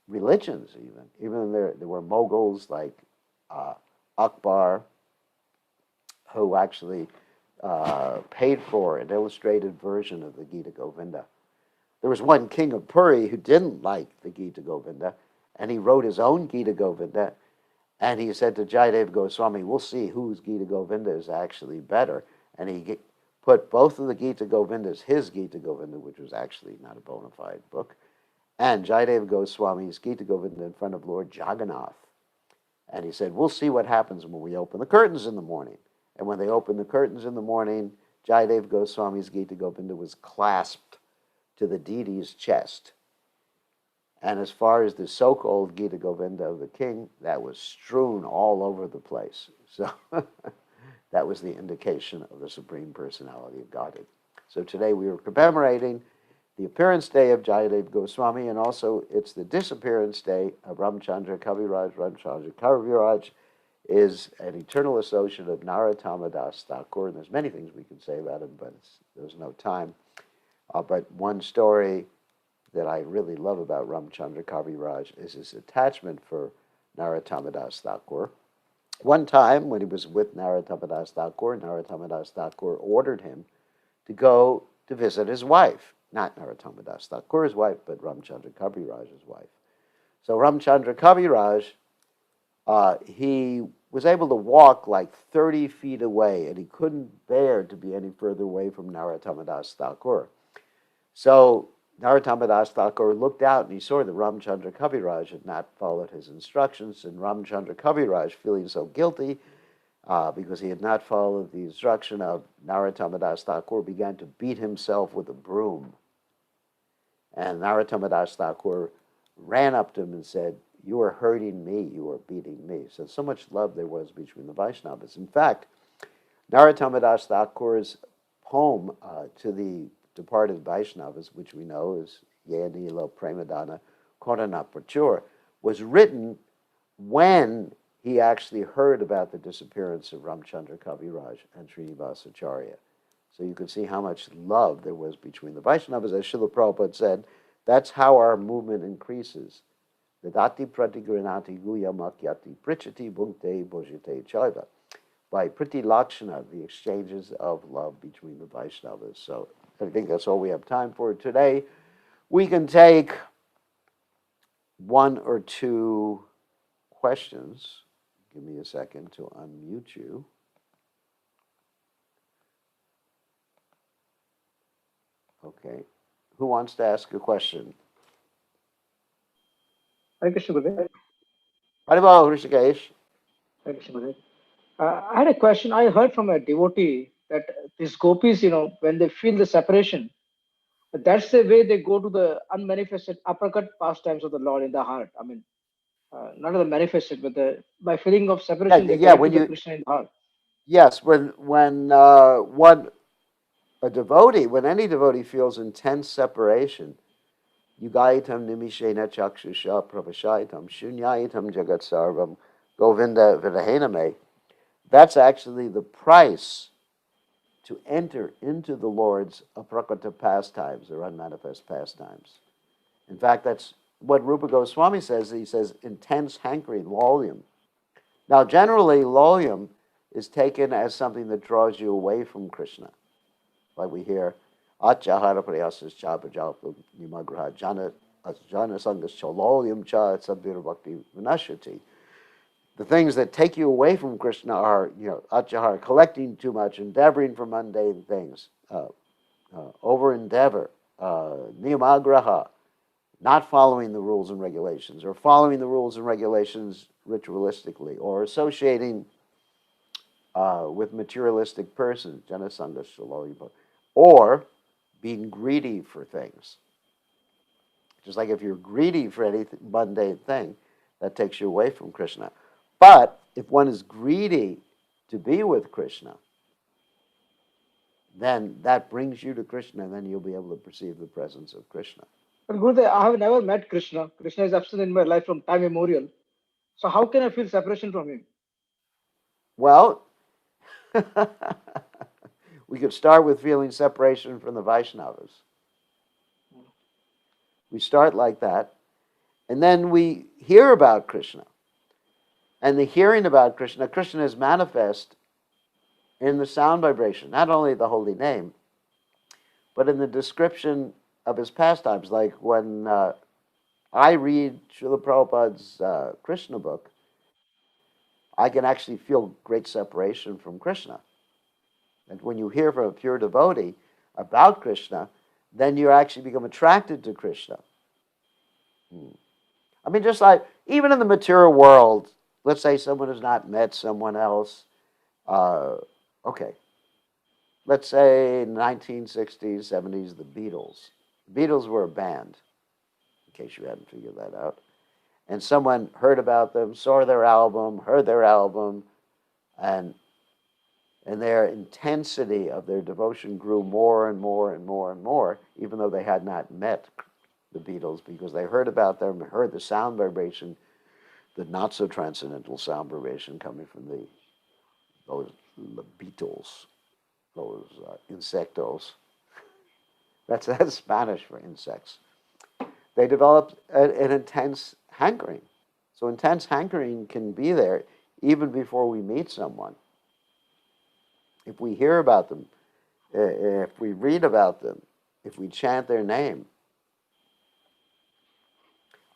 religions even. Even there were moguls like Akbar, who actually paid for an illustrated version of the Gita Govinda. There was one king of Puri who didn't like the Gita Govinda, and he wrote his own Gita Govinda, and he said to Jayadeva Goswami, we'll see whose Gita Govinda is actually better. And he put both of the Gita Govindas, his Gita Govinda, which was actually not a bona fide book, and Jayadeva Goswami's Gita Govinda in front of Lord Jagannath. And he said, we'll see what happens when we open the curtains in the morning. And when they opened the curtains in the morning, Jayadeva Goswami's Gita Govinda was clasped to the deity's chest. And as far as the so-called Gita Govinda of the king, that was strewn all over the place. So that was the indication of the Supreme Personality of Godhead. So today we are commemorating the appearance day of Jayadeva Goswami, and also it's the disappearance day of Ramchandra Kaviraj. Ramchandra Kaviraj is an eternal associate of Narottama Das Thakur, and there's many things we can say about him, but there's no time. But one story that I really love about Ramchandra Kaviraj is his attachment for Narottama Das Thakur. One time when he was with Narottama Das Thakur ordered him to go to visit his wife. Not Narottama Das Thakur's wife, but Ramchandra Kaviraj's wife. So Ramchandra Kaviraj, he was able to walk like 30 feet away, and he couldn't bear to be any further away from Narottama Das Thakur. So Narottama Das Thakur looked out and he saw that Ramchandra Kaviraj had not followed his instructions, and Ramchandra Kaviraj, feeling so guilty because he had not followed the instruction of Narottama Das Thakur, began to beat himself with a broom. And Narottama Das Thakur ran up to him and said, you are hurting me, you are beating me. So much love there was between the Vaishnavas. In fact, Narottama Das Thakur's poem to the departed Vaishnavas, which we know is Yanila Premadana Korana Prachur, was written when he actually heard about the disappearance of Ramchandra Kaviraj and Srinivasacharya. So you can see how much love there was between the Vaishnavas. As Srila Prabhupada said, that's how our movement increases. Vidati pratigranati guyamakyati prichati bhukte bhojite chaiva. By priti lakshana, the exchanges of love between the Vaishnavas. So I think that's all we have time for today. We can take one or two questions. Give me a second to unmute you. Okay. Who wants to ask a question? Hare Krishna, Gurudev. Haribol, Hrishikesh. Hare Krishna, Gurudev. I had a question. I heard from a devotee that these gopis, when they feel the separation, that's the way they go to the unmanifested uppercut pastimes of the Lord in the heart. I mean, not the manifested, but by feeling of separation, they Yeah. connect to When the you Krishna in the heart. yes, when when any devotee feels intense separation, Yugaitam nimishena chakshusha pravashaitam shunyaitam jagat sarvam govinda vidahename. That's actually the price to enter into the Lord's aprakata pastimes, or unmanifest pastimes. In fact, that's what Rupa Goswami says. He says intense hankering, lolyam. Now, generally, lolyam is taken as something that draws you away from Krishna. Like we hear, Achahara prayasas cha bhajalpa nimagraha jana sangas chalolyam cha sabvira bhakti vinashati. The things that take you away from Krishna are, achahara, collecting too much, endeavoring for mundane things, over endeavor, niyamagraha, not following the rules and regulations, or following the rules and regulations ritualistically, or associating with materialistic persons, janasanga shaloyipa, or being greedy for things. Just like if you're greedy for any mundane thing, that takes you away from Krishna. But if one is greedy to be with Krishna, then that brings you to Krishna, and then you'll be able to perceive the presence of Krishna. But Gurudev, I have never met Krishna. Krishna is absent in my life from time immemorial. So how can I feel separation from him? Well, we could start with feeling separation from the Vaishnavas. We start like that, and then we hear about Krishna. And the hearing about Krishna, Krishna is manifest in the sound vibration, not only the holy name, but in the description of his pastimes. Like when I read Srila Prabhupada's Krishna book, I can actually feel great separation from Krishna. And when you hear from a pure devotee about Krishna, then you actually become attracted to Krishna. Hmm. I mean, just like even in the material world, let's say someone has not met someone else. Uh, okay, let's say 1960s, 70s, the Beatles. The Beatles were a band, in case you hadn't figured that out. And someone heard about them, saw their album, heard their album, and and their intensity of their devotion grew more and more and more and more, even though they had not met the Beatles, because they heard about them, heard the sound vibration, the not so transcendental sound vibration coming from those Beatles, those insectos. That's Spanish for insects. They developed an intense hankering. So intense hankering can be there even before we meet someone. If we hear about them, if we read about them, if we chant their name.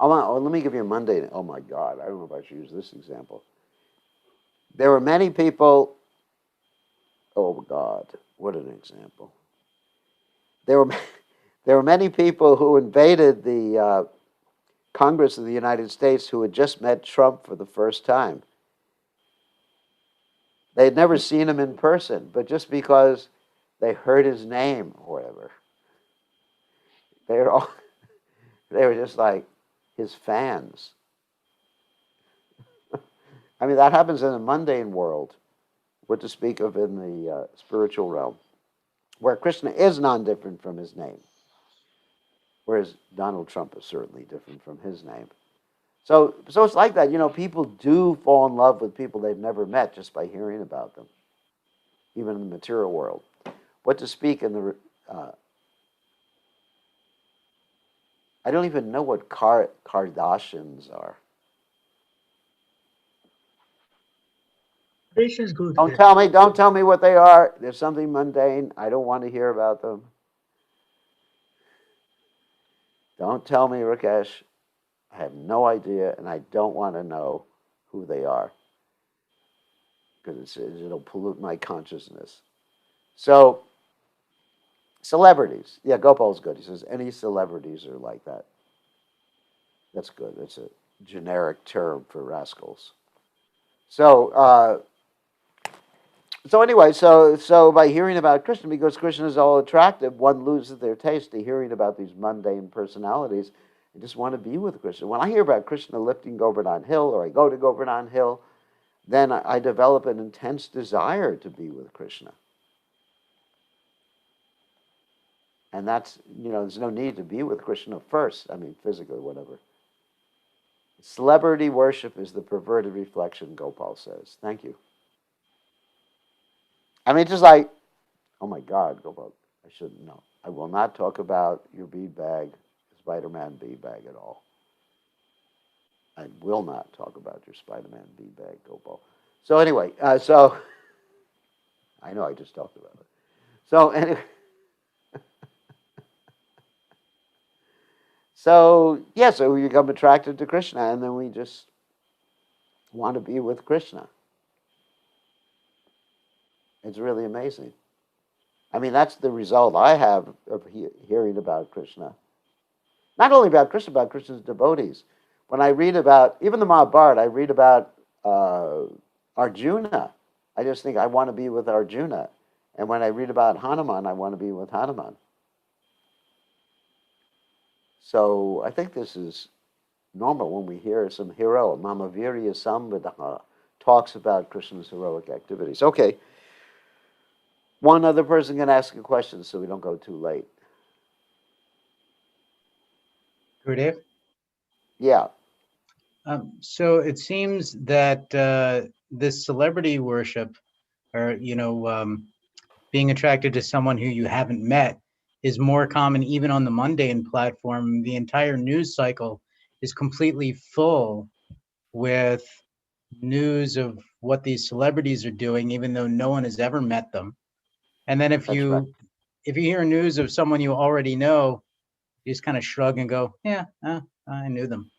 Let me give you a mundane. Oh my God, I don't know if I should use this example. There were many people. Oh God, what an example. There were there were many people who invaded the Congress of the United States who had just met Trump for the first time. They had never seen him in person, but just because they heard his name or whatever, they were all they were just like his fans. I mean, that happens in the mundane world. What to speak of in the spiritual realm, where Krishna is non-different from his name, whereas Donald Trump is certainly different from his name. So it's like that. You know, people do fall in love with people they've never met just by hearing about them, even in the material world. What to speak in the I don't even know what Kardashians are. Tradition is good. Don't tell me what they are. There's something mundane. I don't want to hear about them. Don't tell me, Rakesh. I have no idea, and I don't want to know who they are because it'll pollute my consciousness. So, celebrities. Yeah, Gopal's good. He says any celebrities are like that. That's good. That's a generic term for rascals. So, so by hearing about Krishna, because Krishna is all attractive, one loses their taste to hearing about these mundane personalities and just want to be with Krishna. When I hear about Krishna lifting Govardhan Hill, or I go to Govardhan Hill, then I develop an intense desire to be with Krishna. And that's, there's no need to be with Krishna first. I mean, physically, whatever. Celebrity worship is the perverted reflection, Gopal says. Thank you. I mean, just like, oh my God, Gopal, I shouldn't know. I will not talk about your bead bag, Spider-Man bead bag at all. I will not talk about your Spider-Man bead bag, Gopal. So anyway, I know I just talked about it. So anyway, so we become attracted to Krishna, and then we just want to be with Krishna. It's really amazing. I mean, that's the result I have of hearing about Krishna. Not only about Krishna's devotees. When I read about, even the Mahabharata, I read about Arjuna. I just think I want to be with Arjuna. And when I read about Hanuman, I want to be with Hanuman. So I think this is normal when we hear some hero, Mamavirya Samvadaha, talks about Krishna's heroic activities. Okay. One other person can ask a question so we don't go too late. Gurudev? Yeah. So it seems that this celebrity worship, or being attracted to someone who you haven't met, is more common even on the mundane platform. The entire news cycle is completely full with news of what these celebrities are doing, even though no one has ever met them. And then if That's right. you hear news of someone you already know, You just kind of shrug and go, yeah, I knew them.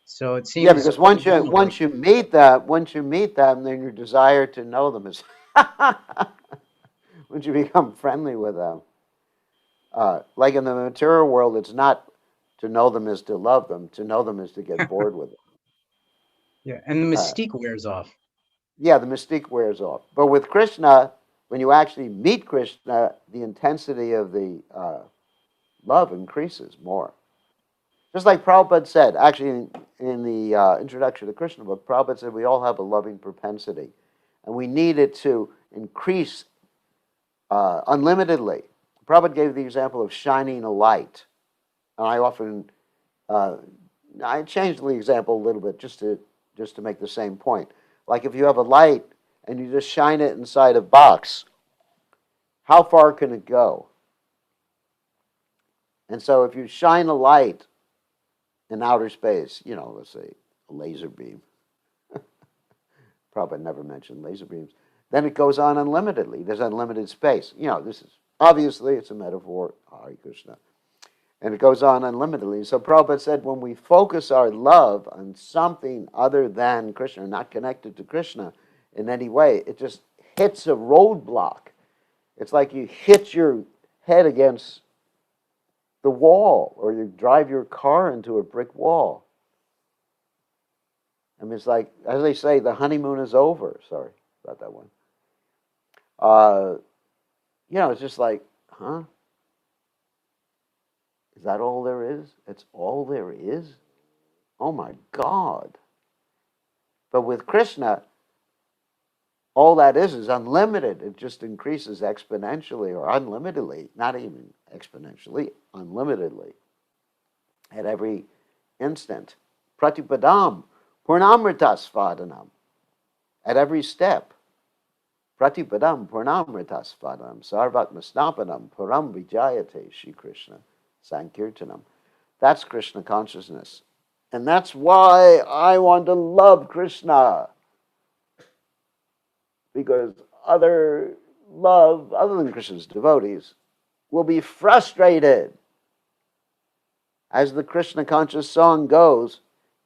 So it Yeah, seems because once presumably, you meet them, then your desire to know them is once you become friendly with them. Like in the material world, it's not to know them is to love them. To know them is to get bored with them. yeah, and the Uh, mystique wears off. yeah, the mystique wears off. But with Krishna, when you actually meet Krishna, the intensity of the love increases more. Just like Prabhupada said, actually in the introduction to the Krishna book, Prabhupada said we all have a loving propensity, and we need it to increase unlimitedly. Prabhupada gave the example of shining a light, and I often I changed the example a little bit just to make the same point. Like if you have a light and you just shine it inside a box, how far can it go? And so if you shine a light in outer space, let's say a laser beam, probably never mentioned laser beams, then it goes on unlimitedly. There's unlimited space. This is obviously it's a metaphor, Hare Krishna. And it goes on unlimitedly. So Prabhupada said when we focus our love on something other than Krishna, not connected to Krishna in any way, it just hits a roadblock. It's like you hit your head against the wall, or you drive your car into a brick wall. I mean, it's like, as they say, the honeymoon is over. Sorry about that one. It's just like, huh? Is that all there is? It's all there is? Oh my God. But with Krishna, all that is unlimited. It just increases exponentially or unlimitedly, not even exponentially, unlimitedly at every instant. Pratipadam, purnamritasvadanam, at every step. Pratipadam, purnamritasvadanam, sarvatmasnapanam, param vijayate, Shri Krishna, Sankirtanam. That's Krishna consciousness. And that's why I want to love Krishna. Because other love, other than Krishna's devotees, will be frustrated. As the Krishna conscious song goes,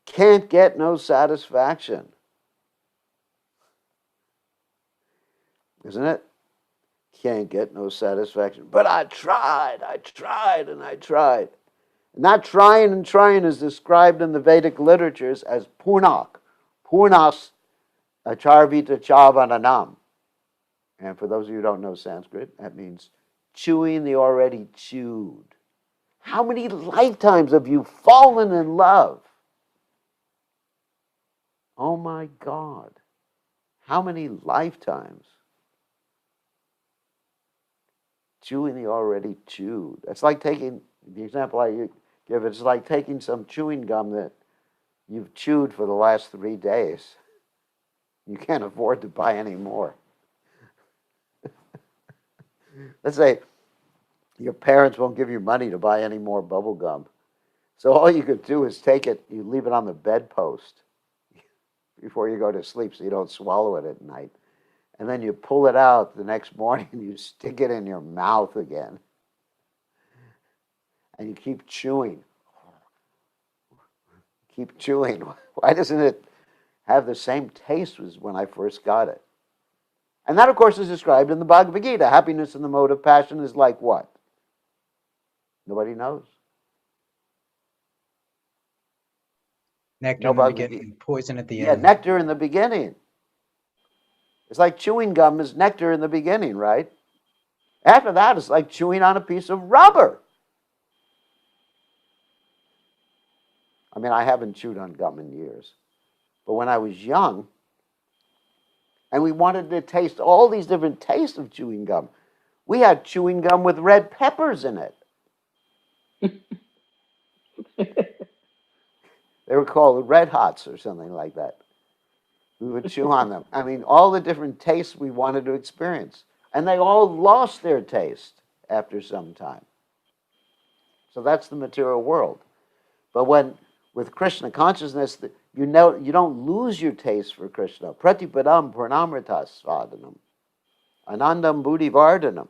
can't get no satisfaction. Isn't it? Can't get no satisfaction. But I tried, and I tried. And that trying and trying is described in the Vedic literatures as punak. Purnas acharvita chavananam. And for those of you who don't know Sanskrit, that means chewing the already chewed. How many lifetimes have you fallen in love? Oh my God. How many lifetimes? Chewing the already chewed. It's like taking, the example I give, it's like taking some chewing gum that you've chewed for the last 3 days. You can't afford to buy any more. Let's say your parents won't give you money to buy any more bubble gum. So all you could do is take it, you leave it on the bedpost before you go to sleep so you don't swallow it at night. And then you pull it out the next morning and you stick it in your mouth again. And you keep chewing. Keep chewing. Why doesn't it have the same taste as when I first got it? And that, of course, is described in the Bhagavad Gita. Happiness in the mode of passion is like what? Nobody knows. Nectar No in the Bhagavad beginning, Gita. poison at the Yeah, end. nectar in the beginning. It's like chewing gum is nectar in the beginning, right? After that, it's like chewing on a piece of rubber. I mean, I haven't chewed on gum in years. But when I was young, and we wanted to taste all these different tastes of chewing gum, we had chewing gum with red peppers in it. They were called Red Hots or something like that. We would chew on them. I mean, all the different tastes we wanted to experience. And they all lost their taste after some time. So that's the material world. But with Krishna consciousness, you don't lose your taste for Krishna. Pratipadam purnamritas svadanam. Anandam buddhi vardhanam.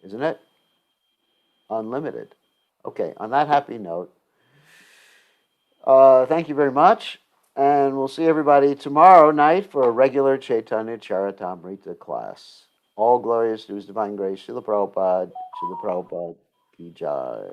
Isn't it? unlimited. Okay, on that happy note, thank you very much. And we'll see everybody tomorrow night for a regular Chaitanya Charitamrita class. All glories to His Divine Grace, Srila Prabhupada, Ki Jai.